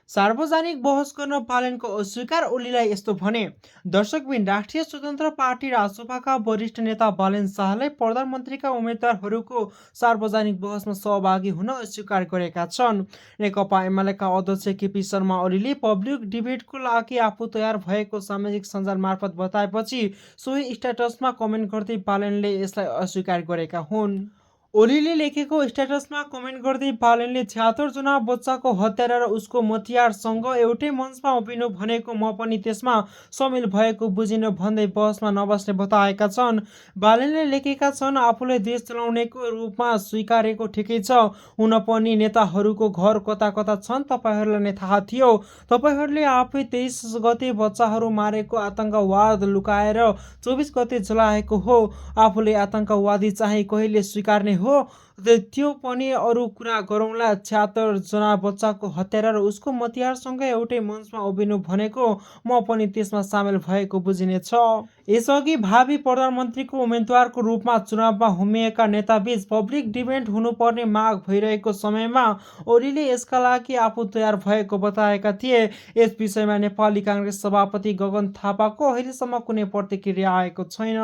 सार्वजनिक बहस गर्न पालनको अस्वीकार ओलीलाई यस्तो भने। दर्शकबिन राष्ट्रिय स्वतन्त्र पार्टी रासपाका वरिष्ठ नेता बालेन शाहले प्रधानमन्त्रीका उम्मेद्वारहरूको सार्वजनिक बहसमा सहभागी हुन अस्वीकार गरेका छन्। नेकपा एमालेका अध्यक्ष केपी शर्मा ओलीले पब्लिक डिबेटको लागि आफू तयार भएको सामाजिक सञ्जाल मार्फत बताएपछि सोही स्ट्याटसमा कमेन्ट गर्दै बालेनले यसलाई अस्वीकार गरेका हुन्। ओलीले लेखेको स्ट्याटसमा कमेन्ट गर्दै बालेनले 76 जना बच्चाको हत्यारा र उसको मतियारसँग एउटै मञ्चमा उभिनु भनेको म पनि त्यसमा सामेल भएको बुझिन भन्दै बहसमा नबस्ने बताएका छन्। बालेनले लेखेका छन्, आफूले देश चलाउनेको रूपमा स्वीकारेको ठिकै छ। हुन पनि नेताहरूको घर कता कता छन् तपाईँहरूलाई नै थाहा थियो। तपाईँहरूले आफै 23 गते बच्चाहरू मारेको आतंकवाद लुकाएर 24 गते जलाएको हो। आफूले आतंकवादी चाहिँ कहिले स्वीकार्ने हो त्यो पनि अरू कुरा गरौँला। 76 जना बच्चाको हत्यारा र उसको मतियारसँग एउटै मञ्चमा उभिनु भनेको म पनि त्यसमा सामेल भएको बुझिनेछ। यसअघि भावी प्रधानमन्त्रीको उम्मेद्वारको रूपमा चुनावमा हुमिएका नेताबीच पब्लिक डिबेट हुनुपर्ने माग भइरहेको समयमा ओलीले यसका लागि आफू तयार भएको बताएका थिए। यस विषयमा नेपाली काङ्ग्रेस सभापति गगन थापाको अहिलेसम्म कुनै प्रतिक्रिया आएको छैन।